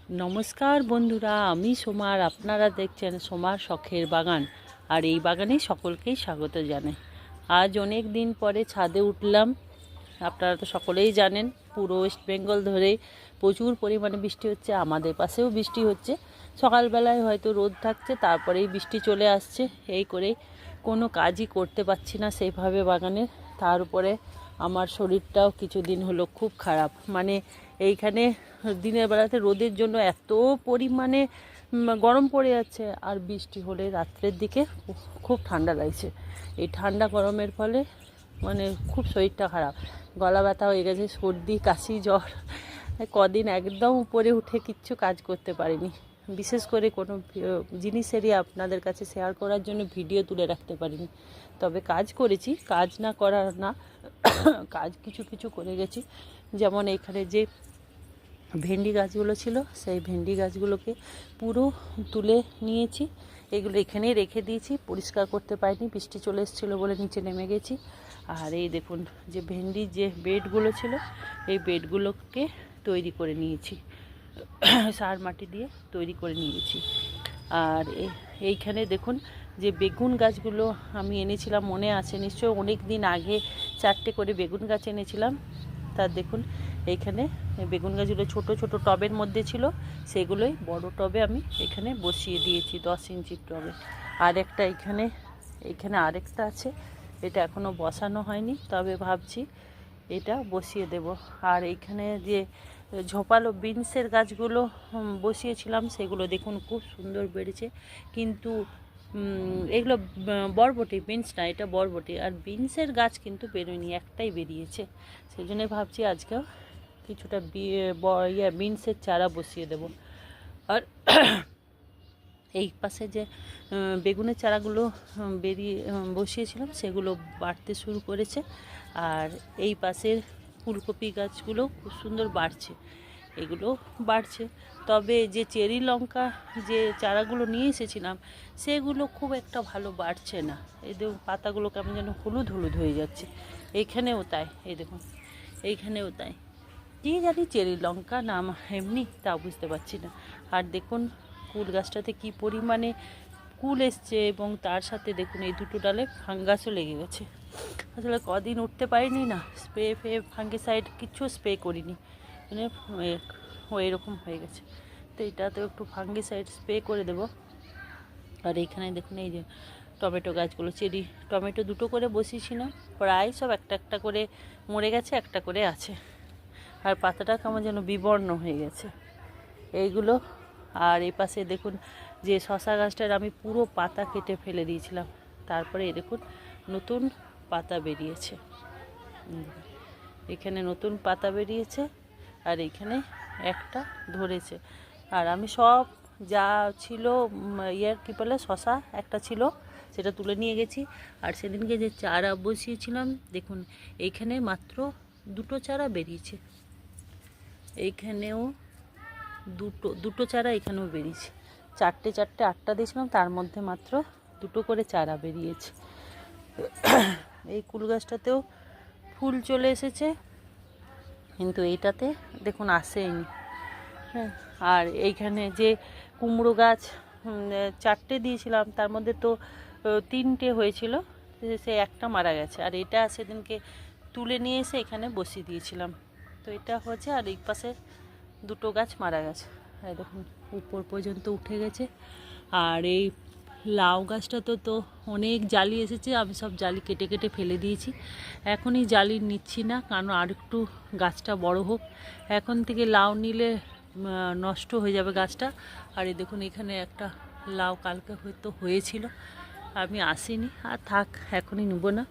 নমস্কার বন্ধুরা, আমি সোমা আর আপনারা দেখছেন সোমার শখের বাগান। আর এই বাগানে সকলকেই স্বাগত জানাই। আজ অনেক দিন পরে ছাদে উঠলাম। আপনারা তো সকলেই জানেন পুরো ওয়েস্ট বেঙ্গল ধরে প্রচুর পরিমাণে বৃষ্টি হচ্ছে, আমাদের পাশেও বৃষ্টি হচ্ছে। সকালবেলায় হয়তো রোদ থাকছে, তারপরেই বৃষ্টি চলে আসছে। এই করে কোনো কাজই করতে পারছি না সেইভাবে বাগানের। তার উপরে আমার শরীরটাও কিছুদিন হলো খুব খারাপ। মানে এইখানে দিনের বেলাতে রোদের জন্য এত পরিমাণে গরম পড়ে যাচ্ছে, আর বৃষ্টি হলে রাত্রের দিকে খুব ঠান্ডা লাগছে। এই ঠান্ডা গরমের ফলে মানে খুব শরীরটা খারাপ, গলা ব্যথা হয়ে গেছে, সর্দি কাশি জ্বর। কদিন একদম উপরে উঠে কিচ্ছু কাজ করতে পারিনি। বিশেষ করে কোনো জিনিসেরই আপনাদের কাছে শেয়ার করার জন্য ভিডিও তুলে রাখতে পারিনি। তবে কাজ করেছি, কাজ না করার না, কাজ কিছু কিছু করে গেছি। যেমন এখানে যে ভেন্ডি গাছগুলো ছিল, সেই ভেন্ডি গাছগুলোকে পুরো তুলে নিয়েছি। এগুলো এখানেই রেখে দিয়েছি, পরিষ্কার করতে পারিনি, বৃষ্টি চলে এসেছিলো বলে নিচে নেমে গেছি। আর এই দেখুন যে ভেন্ডির যে বেডগুলো ছিল, এই বেডগুলোকে তৈরি করে নিয়েছি, সার মাটি দিয়ে তৈরি করে নিয়েছি। আর এইখানে দেখুন যে বেগুন গাছগুলো আমি এনেছিলাম, মনে আছে নিশ্চয়, অনেক দিন আগে 4টে করে বেগুন গাছ এনেছিলাম। তার দেখুন এইখানে বেগুন গাছগুলো ছোট ছোট টবের মধ্যে ছিল, সেগুলোই বড় টবে আমি এখানে বসিয়ে দিয়েছি, 10 ইঞ্চির টবে। আর একটা এখানে আরেকটা আছে, এটা এখনও বসানো হয়নি, তবে ভাবছি এটা বসিয়ে দেব। আর এইখানে যে ঝোপালো বিনসের গাছগুলো বসিয়েছিলাম, সেগুলো দেখুন খুব সুন্দর বেড়েছে। কিন্তু এগুলো বরবটি, বিনস না, এটা বরবটি। আর বিনসের গাছ কিন্তু বেরোয়নি, একটাই বেরিয়েছে। সেই জন্য ভাবছি আজকেও কিছুটা বিনসের চারা বসিয়ে দেব। আর এই পাশে যে বেগুনের চারাগুলো বসিয়েছিলাম, সেগুলো বাড়তে শুরু করেছে। আর এই পাশের ফুলকপি গাছগুলো খুব সুন্দর বাড়ছে, এগুলো বাড়ছে। তবে যে চেরি লঙ্কা যে চারাগুলো নিয়ে এসেছিলাম, সেগুলো খুব একটা ভালো বাড়ছে না। এই দেখুন পাতাগুলো কেমন যেন হলুদ হলুদ হয়ে যাচ্ছে। এইখানেও তাই, এই দেখুন এইখানেও তাই। কী জানি চেরি লঙ্কা না এমনি, তা বুঝতে পারছি না। আর দেখুন কুল গাছটাতে কী পরিমাণে কুল এসছে, এবং তার সাথে দেখুন এই দুটো ডালে ফাঙ্গাসও লেগে গেছে। আসলে কদিন উঠতে পারিনি না, ফাঙ্গিসাইড কিছু স্প্রে করিনি, মানে এরকম হয়ে গেছে। তো এটাতেও একটু ফাঙ্গিসাইড স্প্রে করে দেব। আর এইখানে দেখুন এই যে টমেটো গাছগুলো, চেরি টমেটো দুটো করে বসিয়েছিলাম, প্রায় সব একটা একটা করে মরে গেছে, একটা করে আছে। আর পাতাটা কেমন যেন বিবর্ণ হয়ে গেছে এইগুলো। আর এই পাশে দেখুন যে শশা গাছটার আমি পুরো পাতা কেটে ফেলে দিয়েছিলাম, তারপরে দেখুন নতুন পাতা বেরিয়েছে। এখানে নতুন পাতা বেরিয়েছে, আর এখানে একটা ধরেছে। আর আমি সব যা ছিল কী বলে শশা একটা ছিল, সেটা তুলে নিয়ে গেছি। আর সেদিনকে যে চারা বসিয়েছিলাম, দেখুন এইখানে মাত্র দুটো চারা বেরিয়েছে, এইখানেও দুটো চারা এখানেও বেরিয়েছে। 4টে 8টা দিয়েছিলাম, তার মধ্যে মাত্র দুটো করে চারা বেরিয়েছে। এই কুল গাছটাতেও ফুল চলে এসেছে, কিন্তু এইটাতে দেখুন আসেনি। হ্যাঁ, আর এইখানে যে কুমড়ো গাছ 4টে দিয়েছিলাম, তার মধ্যে তো 3টে হয়েছিল, সে একটা মারা গেছে। আর এটা সেদিনকে তুলে নিয়ে এসে এখানে বসিয়ে দিয়েছিলাম, তো এটা হয়েছে। আর এই পাশে দুটো গাছ মারা গেছে, আর দেখুন উপর পর্যন্ত উঠে গেছে। আর এই লাউ গাছটা তো অনেক জালি এসেছে, আমি সব জালি কেটে কেটে ফেলে দিয়েছি। এখনই জালি নিচ্ছি না, কারণ আর একটু গাছটা বড় হোক, এখন থেকে লাউ নিলে নষ্ট হয়ে যাবে গাছটা। আর এই দেখুন এখানে একটা লাউ কালকে হয়তো হয়েছিল, আমি আসিনি, আর থাক এখনই নেব না।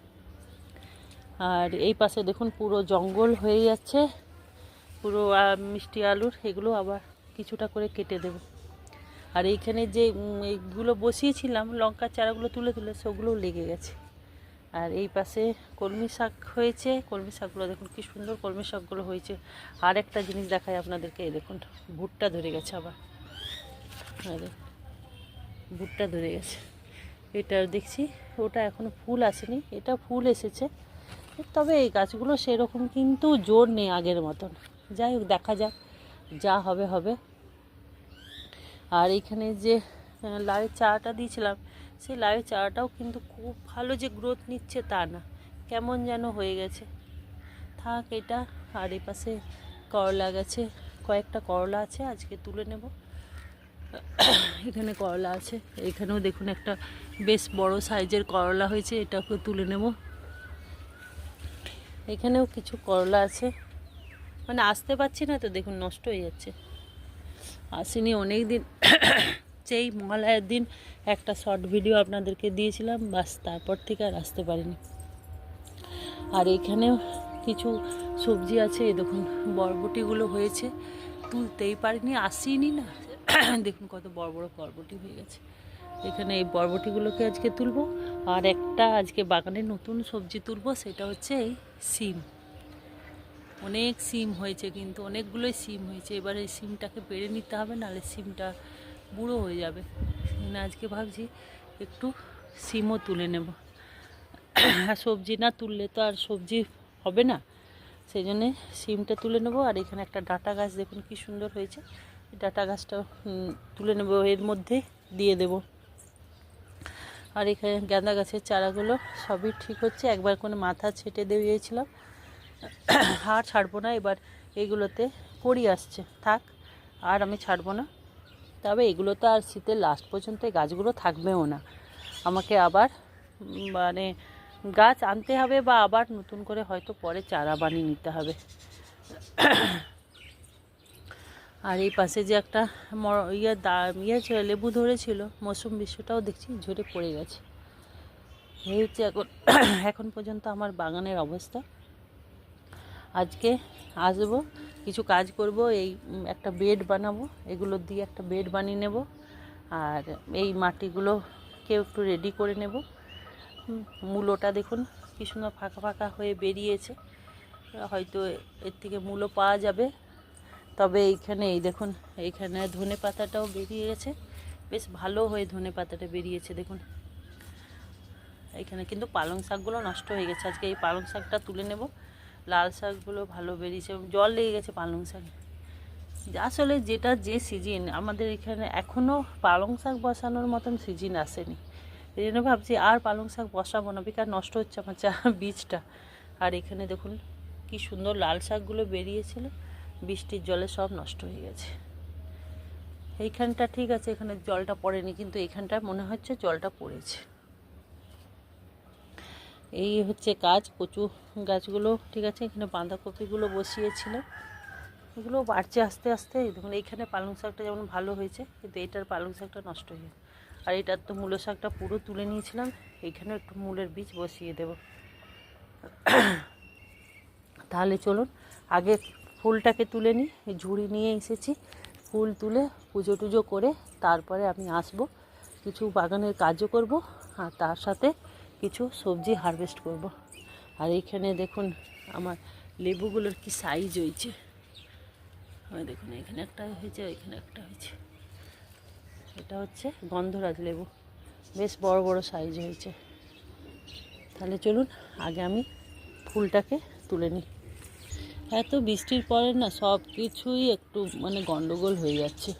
আর এই পাশে দেখুন পুরো জঙ্গল হয়ে যাচ্ছে, পুরো মিষ্টি আলুর, এগুলো আবার কিছুটা করে কেটে দেব। আর এইখানে যে এইগুলো বসিয়েছিলাম লঙ্কার চারাগুলো তুলে তুলে, সেগুলো লেগে গেছে। আর এই পাশে কলমি শাক হয়েছে, কলমি শাকগুলো দেখুন কি সুন্দর কলমি শাকগুলো হয়েছে। আর একটা জিনিস দেখায় আপনাদেরকে, এই দেখুন ভুট্টা ধরে গেছে আবার, ভুট্টা ধরে গেছে। এটা দেখছি ওটা এখনও ফুল আসেনি, এটা ফুল এসেছে। তবে এই গাছগুলো সেরকম কিন্তু জোর নেই আগের মতন। যাই হোক, দেখা যাক, যা হবে হবে। আর এইখানে যে লাউয়ের চারাটা দিয়েছিলাম, সেই লাউয়ের চারাটাও কিন্তু খুব ভালো যে গ্রোথ নিচ্ছে তা না, কেমন যেন হয়ে গেছে। থাক এটা। আর এই পাশে করলা গাছে কয়েকটা করলা আছে, আজকে তুলে নেব। এখানে করলা আছে, এখানেও দেখুন একটা বেশ বড় সাইজের করলা হয়েছে, এটাকে তুলে নেব। এখানেও কিছু করলা আছে, মানে আসতে পারছি না তো, দেখুন নষ্ট হয়ে যাচ্ছে। আসিনি অনেক দিন, সেই মহালয়ার দিন একটা শর্ট ভিডিও আপনাদেরকে দিয়েছিলাম, বাস তারপর থেকে আর আসতে পারিনি। আর এখানেও কিছু সবজি আছে, দেখুন বরবটিগুলো হয়েছে, তুলতেই পারিনি, আসিনি না। দেখুন কত বড় বড় বরবটি হয়ে গেছে। এখানে এই বরবটিগুলোকে আজকে তুলবো। আর একটা আজকে বাগানে নতুন সবজি তুলবো, সেটা হচ্ছে এই সিম। অনেক সিম হয়েছে, কিন্তু অনেকগুলোই সিম হয়েছে। এবার এই সিমটাকে পেড়ে নিতে হবে, নাহলে সিমটা বুড়ো হয়ে যাবে। আজকে ভাবছি একটু সিমও তুলে নেব। সবজি না তুললে তো আর সবজি হবে না, সেই জন্যে সিমটা তুলে নেব। আর এখানে একটা ডাঁটা গাছ দেখুন কি সুন্দর হয়েছে, ডাঁটা গাছটা তুলে নেব, এর মধ্যে দিয়ে দেব। আর এখানে গাঁদা গাছের চারাগুলো সবই ঠিক হচ্ছে, একবার কোনো মাথা ছেটে দিয়েছিলাম, আর ছাড়বো না। এবার এগুলোতে কড়ি আসছে, থাক, আর আমি ছাড়বো না। তবে এগুলো তো আর শীতের লাস্ট পর্যন্ত এই গাছগুলো থাকবেও না, আমাকে আবার মানে গাছ আনতে হবে, বা আবার নতুন করে হয়তো পরে চারা বানিয়ে নিতে হবে। আর এই পাশে যে একটা লেবু ধরেছিল মৌসুম্বি, সেটাও দেখছি ঝরে পড়ে গেছে। এই হচ্ছে এখন পর্যন্ত আমার বাগানের অবস্থা। আজকে আসবো, কিছু কাজ করব, এই একটা বেড বানাবো, এগুলো দিয়ে একটা বেড বানিয়ে নেব। আর এই মাটিগুলোকেও একটু রেডি করে নেব। মূলোটা দেখুন কি সুন্দর ফাঁকা ফাঁকা হয়ে বেরিয়েছে, হয়তো এর থেকে মূলো পাওয়া যাবে। তবে এইখানে এই দেখুন, এইখানে ধনে পাতাটাও বেরিয়ে গেছে, বেশ ভালো হয়ে ধনে পাতাটা বেরিয়েছে দেখুন। এইখানে কিন্তু পালং শাকগুলো নষ্ট হয়ে গেছে, আজকে এই পালং শাকটা তুলে নেব। লাল শাকগুলো ভালো বেরিয়েছে, জল লেগে গেছে পালং শাকে। আসলে যেটা যে সিজন, আমাদের এখানে এখনও পালং শাক বসানোর মতন সিজন আসেনি, এই জন্য ভাবছি আর পালং শাক বসাবো না, বেকার নষ্ট হচ্ছে আমার বীজটা। আর এখানে দেখুন কি সুন্দর লাল শাকগুলো বেরিয়েছিল, বৃষ্টির জলে সব নষ্ট হয়ে গেছে। এইখানটা ঠিক আছে, এখানে জলটা পড়েনি, কিন্তু এইখানটা মনে হচ্ছে জলটা পড়েছে। এই হচ্ছে কাজ, কচু গাছগুলো ঠিক আছে। এখানে বাঁধাকপিগুলো বসিয়েছিলাম, এগুলো বাড়ছে আস্তে আস্তে। দেখুন এইখানে পালং শাকটা যেমন ভালো হয়েছে, কিন্তু এইটার পালং শাকটা নষ্ট হয়ে গেছে। আর এটার তো মূলো শাকটা পুরো তুলে নিয়েছিলাম, এইখানে একটু মূলের বীজ বসিয়ে দেব। তাহলে চলুন আগে ফুলটাকে তুলে নিই। ঝুড়ি নিয়ে এসেছি, ফুল তুলে পুজো টুজো করে তারপরে আমি আসব, কিছু বাগানের কাজও করব, আর তার সাথে কিছু সবজি হারভেস্ট করব। আর এইখানে দেখুন আমার লেবুগুলোর কি সাইজ হয়েছে, দেখুন এখানে একটা হয়েছে, এখানে একটা হয়েছে। এটা হচ্ছে গন্ধরাজ লেবু, বেশ বড় বড় সাইজ হয়েছে। তাহলে চলুন আগে আমি ফুলটাকে তুলে নিই। এত বৃষ্টির পরে না সব কিছুই একটু মানে গন্ডগোল হয়ে যাচ্ছে,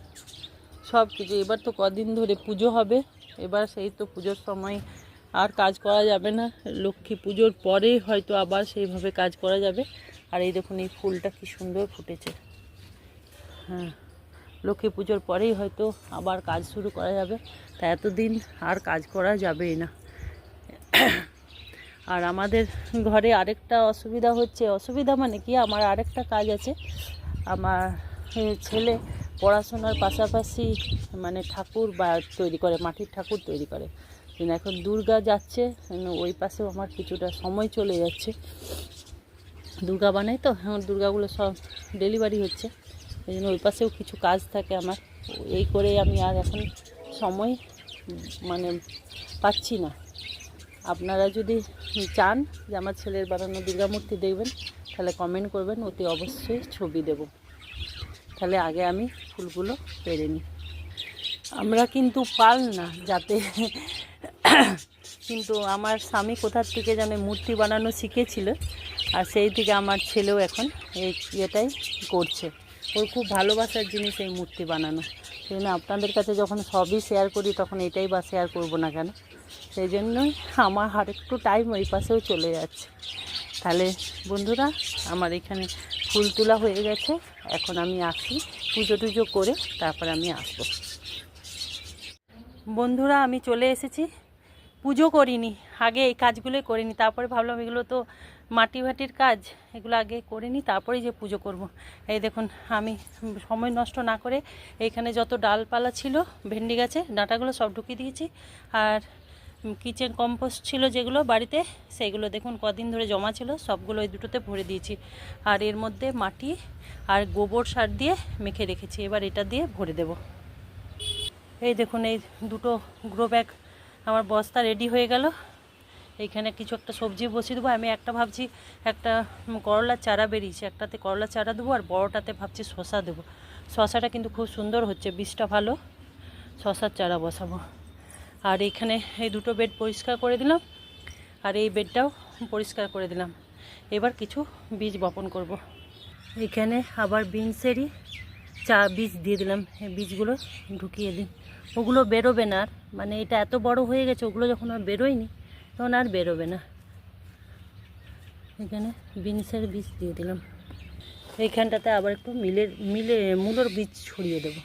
সব কিছু। এবার তো কদিন ধরে পুজো হবে, এবার সেই তো পুজোর সময় আর কাজ করা যাবে না, লক্ষ্মী পুজোর পরে হয়তো আবার সেইভাবে কাজ করা যাবে। আর এই দেখুন এই ফুলটা কি সুন্দর ফুটেছে, হ্যাঁ, লক্ষ্মী পুজোর পরেই হয়তো আবার কাজ শুরু করা যাবে, তা এতদিন আর কাজ করা যাবেই না। আর আমাদের ঘরে আরেকটা অসুবিধা হচ্ছে, অসুবিধা মানে কি, আমার আরেকটা কাজ আছে। আমার ছেলে পড়াশোনার পাশাপাশি মানে ঠাকুর তৈরি করে, মাটির ঠাকুর তৈরি করে। কিন্তু এখন দুর্গা যাচ্ছে, ওই পাশেও আমার কিছুটা সময় চলে যাচ্ছে। দুর্গা বানাই তো, এখন দুর্গাগুলো সব ডেলিভারি হচ্ছে, এই জন্য ওই পাশেও কিছু কাজ থাকে আমার। এই করে আমি আর এখন সময় মানে পাচ্ছি না। আপনারা যদি চান যে আমার ছেলের বানানো দুর্গা মূর্তি দেখবেন, তাহলে কমেন্ট করবেন, অতি অবশ্যই ছবি দেব। তাহলে আগে আমি ফুলগুলো পেরে নিই। আমরা কিন্তু পাল না যাতে, কিন্তু আমার স্বামী কোথার থেকে যেন মূর্তি বানানো শিখেছিল, আর সেই থেকে আমার ছেলেও এখন এই ইয়েটাই করছে। ওর খুব ভালোবাসার জিনিস এই মূর্তি বানানো, সেই জন্য আপনাদের কাছে যখন সবই শেয়ার করি তখন এটাই বা শেয়ার করবো না কেন, সেই জন্যই আমার আর একটু টাইম ওই পাশেও চলে যাচ্ছে। তাহলে বন্ধুরা, আমার এখানে ফুল তোলা হয়ে গেছে, এখন আমি আসি, পুজো টুজো করে তারপর আমি আসবো। বন্ধুরা, আমি চলে এসেছি, পুজো করিনি, আগে এই কাজগুলোই করিনি, তারপরে ভাবলাম এগুলো তো মাটি ভাটির কাজ, এগুলো আগে করিনি তারপরেই যে পুজো করব। এই দেখুন, আমি সময় নষ্ট না করে এইখানে যত ডালপালা ছিল ভেন্ডি গাছে ডাঁটাগুলো সব ঢুকিয়ে দিয়েছি, আর কিচেন কম্পোস্ট ছিল যেগুলো বাড়িতে, সেইগুলো দেখুন কদিন ধরে জমা ছিল, সবগুলো ওই দুটোতে ভরে দিয়েছি। আর এর মধ্যে মাটি আর গোবর সার দিয়ে মেখে রেখেছি, এবার এটা দিয়ে ভরে দেব। এই দেখুন, এই দুটো গ্রো ব্যাগ আমার বস্তা রেডি হয়ে গেল। এইখানে কিছু একটা সবজি বসিয়ে দেবো। আমি একটা ভাবছি, একটা করলার চারা বেরিয়েছে, একটাতে করলার চারা দেবো আর বড়টাতে ভাবছি শশা দেবো। শশাটা কিন্তু খুব সুন্দর হচ্ছে, বীজটা ভালো, শশার চারা বসাবো। আর এইখানে এই দুটো বেড পরিষ্কার করে দিলাম, আর এই বেডটাও পরিষ্কার করে দিলাম। এবার কিছু বীজ বপন করব। এখানে আবার বিনসেরই বীজ দিয়ে দিলাম, এই বীজগুলো ঢুকিয়ে দিন, ওগুলো বেরোবে না আর, মানে এটা এত বড় হয়ে গেছে, ওগুলো যখন আর বেরোয়নি তখন আর বেরোবে না। এখানে বিনসের বীজ দিয়ে দিলাম। এইখানটাতে আবার একটু মূলোর বীজ ছড়িয়ে দেবো,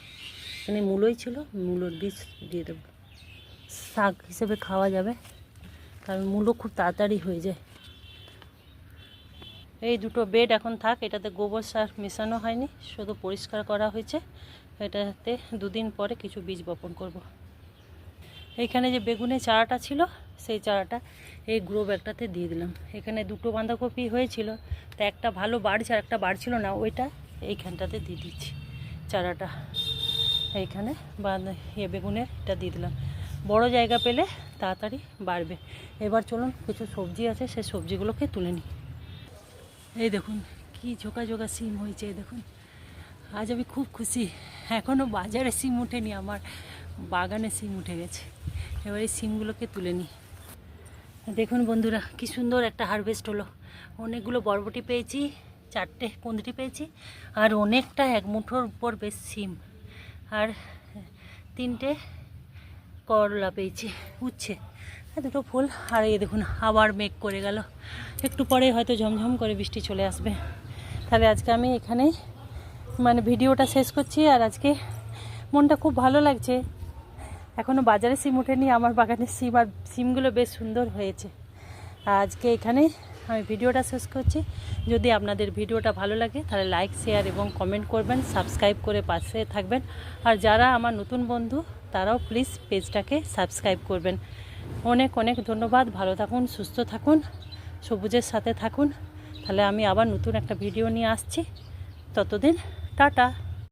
এখানে মূলোই ছিল, মূলোর বীজ দিয়ে দেবো, শাক হিসেবে খাওয়া যাবে, কারণ মূলো খুব তাড়াতাড়ি হয়ে যায়। এই দুটো বেড এখন থাক, এটাতে গোবর সার মেশানো হয়নি, শুধু পরিষ্কার করা হয়েছে, এটাতে দুদিন পরে কিছু বীজ বপন করব। এইখানে যে বেগুনের চারাটা ছিল সেই চারাটা এই গ্রো ব্যাগটাতে দিয়ে দিলাম। এখানে দুটো বাঁধাকপি হয়েছিল, তা একটা ভালো বাড়ছে আর একটা বাড়ছিল না, ওইটা এইখানটাতে দিয়ে দিচ্ছি চারাটা। এইখানে বেগুনের এটা দিয়ে দিলাম, বড় জায়গা পেলে তাড়াতাড়ি বাড়বে। এবার চলুন, কিছু সবজি আছে সেই সবজিগুলোকে তুলে নিই। এই দেখুন কি ঝোঁকা ঝোঁকা সিম হয়েছে, এই দেখুন, আজ আমি খুব খুশি। এখনও বাজারে সিম ওঠেনি, আমার বাগানে সিম উঠে গেছে। এবার এই সিমগুলোকে তুলে নিই। দেখুন বন্ধুরা, কি সুন্দর একটা হারভেস্ট হলো। অনেকগুলো বরবটি পেয়েছি, 4টে কুঁদরি পেয়েছি, আর অনেকটা এক মুঠোর উপর বেশ সিম, আর 3টে করলা পেয়েছি, উচ্ছে, দুটো ফুল। আর এই দেখুন আবার মেঘ করে গেল, একটু পরে হয়তো ঝমঝম করে বৃষ্টি চলে আসবে। তাহলে আজকে আমি এখানেই ভিডিওটা শেষ করছি। আর আজকে মনটা খুব ভালো লাগছে, এখনও বাজারে সিম ওঠেনি, আমার বাগানের সিম, আর সিমগুলো বেশ সুন্দর হয়েছে। আজকে এখানেই আমি ভিডিওটা শেষ করছি। যদি আপনাদের ভিডিওটা ভালো লাগে তাহলে লাইক, শেয়ার এবং কমেন্ট করবেন, সাবস্ক্রাইব করে পাশে থাকবেন। আর যারা আমার নতুন বন্ধু তারাও প্লিজ পেজটাকে সাবস্ক্রাইব করবেন। অনেক অনেক ধন্যবাদ। ভালো থাকুন, সুস্থ থাকুন, সবুজের সাথে থাকুন। তাহলে আমি আবার নতুন একটা ভিডিও নিয়ে আসছি, ততদিন টাটা।